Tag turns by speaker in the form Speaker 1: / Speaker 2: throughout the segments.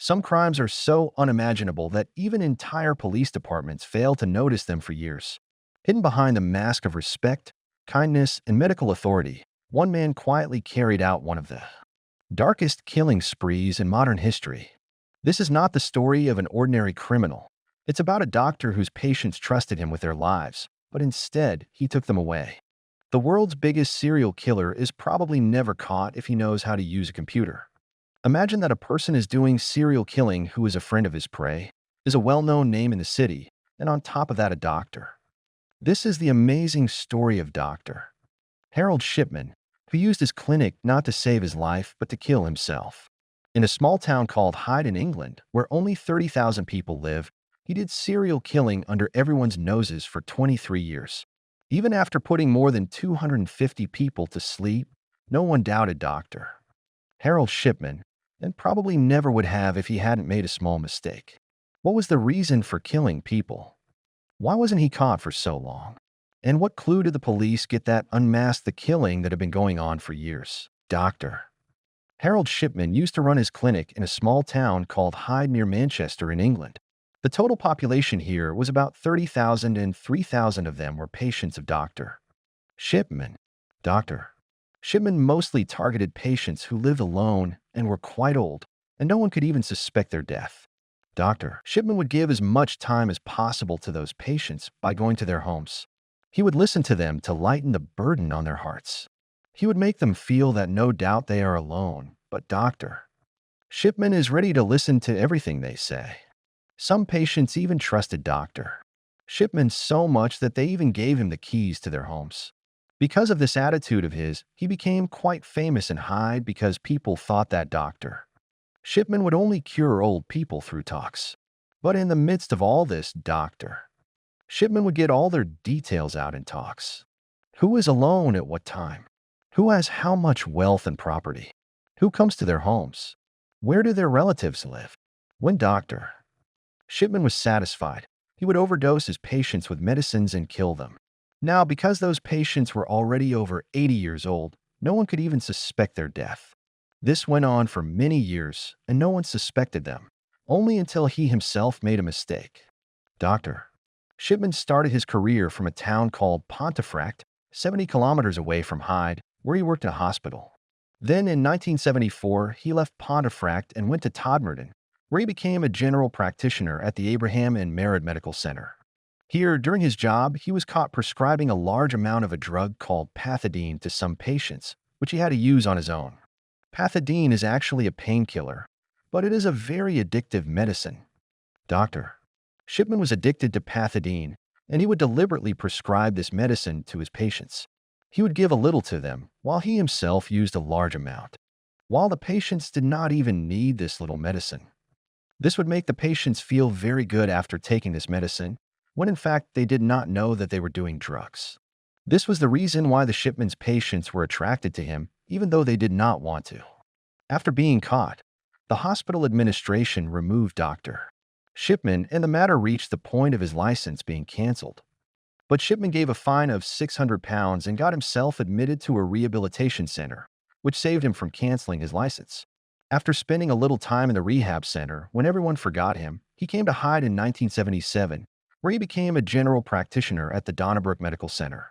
Speaker 1: Some crimes are so unimaginable that even entire police departments fail to notice them for years. Hidden behind the mask of respect, kindness, and medical authority, one man quietly carried out one of the darkest killing sprees in modern history. This is not the story of an ordinary criminal. It's about a doctor whose patients trusted him with their lives, but instead, he took them away. The world's biggest serial killer is probably never caught if he knows how to use a computer. Imagine that a person is doing serial killing who is a friend of his prey, is a well-known name in the city, and on top of that a doctor. This is the amazing story of Dr. Harold Shipman, who used his clinic not to save his life but to kill himself. In a small town called Hyde in England, where only 30,000 people live, he did serial killing under everyone's noses for 23 years. Even after putting more than 250 people to sleep, no one doubted Dr. Harold Shipman, and probably never would have if he hadn't made a small mistake. What was the reason for killing people? Why wasn't he caught for so long? And what clue did the police get that unmasked the killing that had been going on for years? Dr. Harold Shipman used to run his clinic in a small town called Hyde near Manchester in England. The total population here was about 30,000 and 3,000 of them were patients of Dr. Shipman. Dr. Shipman mostly targeted patients who lived alone and were quite old, and no one could even suspect their death. Dr. Shipman would give as much time as possible to those patients by going to their homes. He would listen to them to lighten the burden on their hearts. He would make them feel that no doubt they are alone, but Dr. Shipman is ready to listen to everything they say. Some patients even trusted Dr. Shipman so much that they even gave him the keys to their homes. Because of this attitude of his, he became quite famous in Hyde because people thought that Dr. Shipman would only cure old people through talks. But in the midst of all this, Dr. Shipman would get all their details out in talks. Who is alone at what time? Who has how much wealth and property? Who comes to their homes? Where do their relatives live? When Dr. Shipman was satisfied, he would overdose his patients with medicines and kill them. Now, because those patients were already over 80 years old, no one could even suspect their death. This went on for many years, and no one suspected them, only until he himself made a mistake. Dr. Shipman started his career from a town called Pontefract, 70 kilometers away from Hyde, where he worked in a hospital. Then in 1974, he left Pontefract and went to Todmorden, where he became a general practitioner at the Abraham and Merritt Medical Center. Here, during his job, he was caught prescribing a large amount of a drug called pethidine to some patients, which he had to use on his own. Pethidine is actually a painkiller, but it is a very addictive medicine. Dr. Shipman was addicted to pethidine, and he would deliberately prescribe this medicine to his patients. He would give a little to them, while he himself used a large amount, while the patients did not even need this little medicine. This would make the patients feel very good after taking this medicine, when in fact they did not know that they were doing drugs. This was the reason why the Shipman's patients were attracted to him, even though they did not want to. After being caught, the hospital administration removed Dr. Shipman, and the matter reached the point of his license being canceled. But Shipman gave a fine of £600 and got himself admitted to a rehabilitation center, which saved him from canceling his license. After spending a little time in the rehab center, when everyone forgot him, he came to Hyde in 1977, where he became a general practitioner at the Donnybrook Medical Center.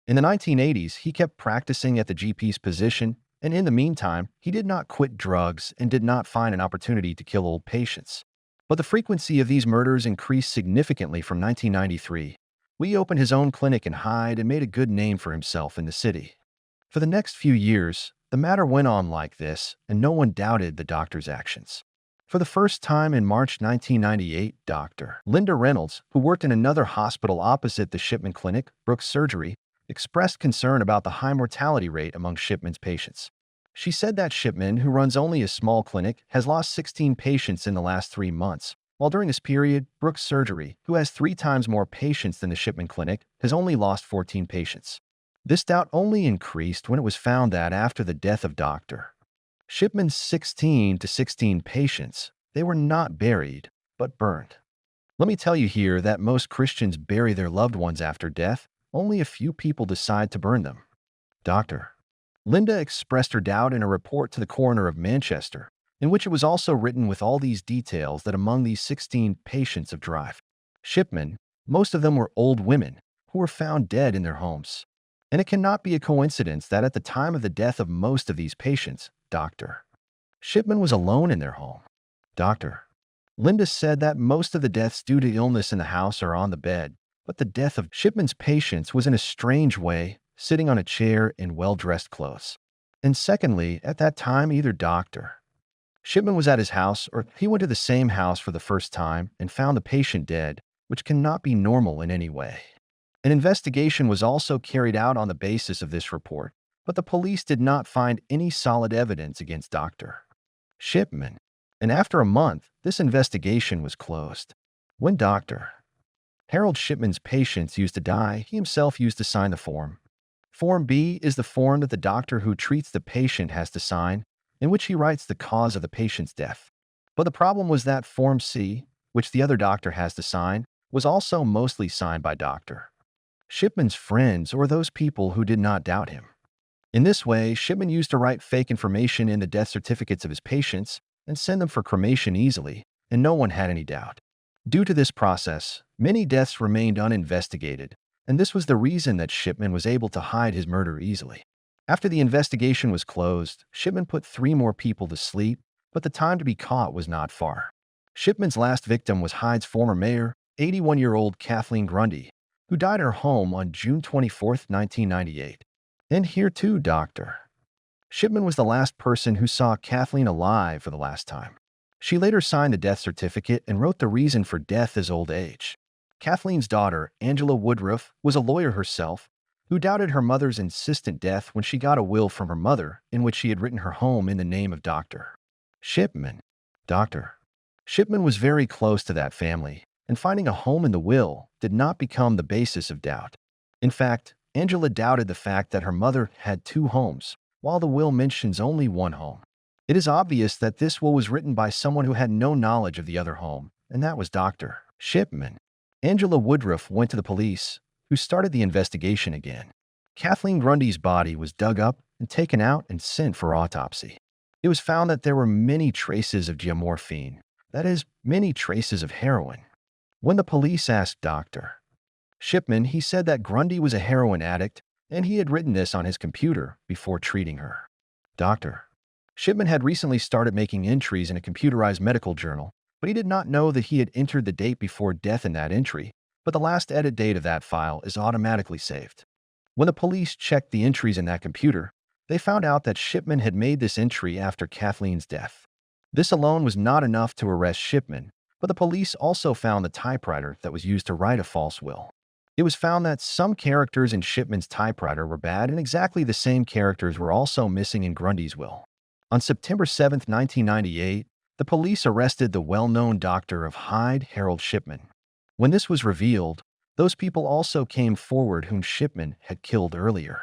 Speaker 1: In the 1980s, he kept practicing at the GP's position, and in the meantime, he did not quit drugs and did not find an opportunity to kill old patients. But the frequency of these murders increased significantly from 1993. He opened his own clinic in Hyde and made a good name for himself in the city. For the next few years, the matter went on like this, and no one doubted the doctor's actions. For the first time in March 1998, Dr. Linda Reynolds, who worked in another hospital opposite the Shipman Clinic, Brooks Surgery, expressed concern about the high mortality rate among Shipman's patients. She said that Shipman, who runs only a small clinic, has lost 16 patients in the last 3 months, while during this period, Brooks Surgery, who has 3 times more patients than the Shipman Clinic, has only lost 14 patients. This doubt only increased when it was found that after the death of Dr. Shipman's 16 patients, they were not buried, but burned. Let me tell you here that most Christians bury their loved ones after death. Only a few people decide to burn them. Dr. Linda expressed her doubt in a report to the coroner of Manchester, in which it was also written with all these details that among these 16 patients of drive Shipman, most of them were old women who were found dead in their homes. And it cannot be a coincidence that at the time of the death of most of these patients, Dr. Shipman was alone in their home. Dr. Linda said that most of the deaths due to illness in the house are on the bed, but the death of Shipman's patients was in a strange way, sitting on a chair in well-dressed clothes. And secondly, at that time, either Dr. Shipman was at his house or he went to the same house for the first time and found the patient dead, which cannot be normal in any way. An investigation was also carried out on the basis of this report, but the police did not find any solid evidence against Dr. Shipman, and after a month, this investigation was closed. When Dr. Harold Shipman's patients used to die, he himself used to sign the form. Form B is the form that the doctor who treats the patient has to sign, in which he writes the cause of the patient's death. But the problem was that Form C, which the other doctor has to sign, was also mostly signed by Dr. Shipman's friends or those people who did not doubt him. In this way, Shipman used to write fake information in the death certificates of his patients and send them for cremation easily, and no one had any doubt. Due to this process, many deaths remained uninvestigated, and this was the reason that Shipman was able to hide his murder easily. After the investigation was closed, Shipman put 3 more people to sleep, but the time to be caught was not far. Shipman's last victim was Hyde's former mayor, 81-year-old Kathleen Grundy, who died at her home on June 24, 1998. And here too, Dr. Shipman was the last person who saw Kathleen alive for the last time. She later signed the death certificate and wrote the reason for death as old age. Kathleen's daughter, Angela Woodruff, was a lawyer herself, who doubted her mother's insistent death when she got a will from her mother in which she had written her home in the name of Dr. Shipman. Dr. Shipman was very close to that family, and finding a home in the will did not become the basis of doubt. In fact, Angela doubted the fact that her mother had 2 homes, while the will mentions only 1 home. It is obvious that this will was written by someone who had no knowledge of the other home, and that was Dr. Shipman. Angela Woodruff went to the police, who started the investigation again. Kathleen Grundy's body was dug up and taken out and sent for autopsy. It was found that there were many traces of geomorphine, that is, many traces of heroin. When the police asked Dr. Shipman, he said that Grundy was a heroin addict, and he had written this on his computer before treating her. Dr. Shipman had recently started making entries in a computerized medical journal, but he did not know that he had entered the date before death in that entry, but the last edit date of that file is automatically saved. When the police checked the entries in that computer, they found out that Shipman had made this entry after Kathleen's death. This alone was not enough to arrest Shipman, but the police also found the typewriter that was used to write a false will. It was found that some characters in Shipman's typewriter were bad, and exactly the same characters were also missing in Grundy's will. On September 7, 1998, the police arrested the well-known doctor of Hyde, Harold Shipman. When this was revealed, those people also came forward whom Shipman had killed earlier.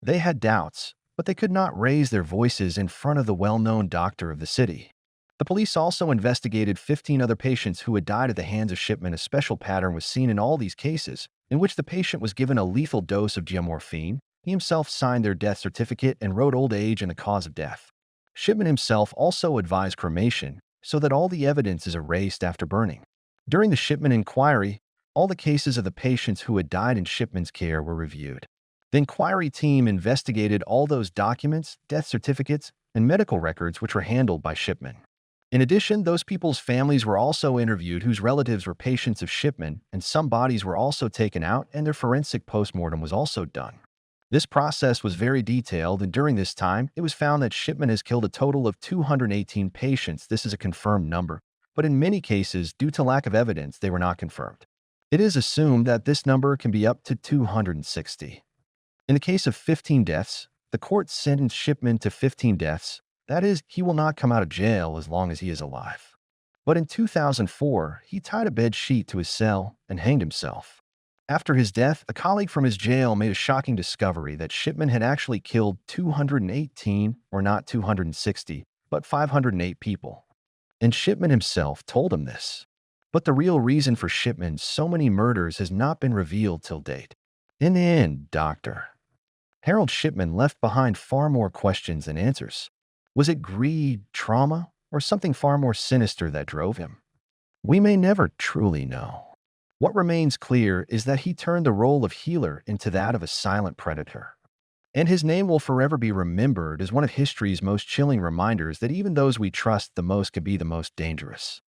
Speaker 1: They had doubts, but they could not raise their voices in front of the well-known doctor of the city. The police also investigated 15 other patients who had died at the hands of Shipman. A special pattern was seen in all these cases, in which the patient was given a lethal dose of geomorphine. He himself signed their death certificate and wrote old age and the cause of death. Shipman himself also advised cremation, so that all the evidence is erased after burning. During the Shipman inquiry, all the cases of the patients who had died in Shipman's care were reviewed. The inquiry team investigated all those documents, death certificates, and medical records which were handled by Shipman. In addition, those people's families were also interviewed whose relatives were patients of Shipman, and some bodies were also taken out and their forensic postmortem was also done. This process was very detailed, and during this time, it was found that Shipman has killed a total of 218 patients. This is a confirmed number, but in many cases, due to lack of evidence, they were not confirmed. It is assumed that this number can be up to 260. In the case of 15 deaths, the court sentenced Shipman to 15 deaths. That is, he will not come out of jail as long as he is alive. But in 2004, he tied a bed sheet to his cell and hanged himself. After his death, a colleague from his jail made a shocking discovery that Shipman had actually killed 218, or not 260, but 508 people. And Shipman himself told him this. But the real reason for Shipman's so many murders has not been revealed till date. In the end, Dr. Harold Shipman left behind far more questions than answers. Was it greed, trauma, or something far more sinister that drove him? We may never truly know. What remains clear is that he turned the role of healer into that of a silent predator. And his name will forever be remembered as one of history's most chilling reminders that even those we trust the most can be the most dangerous.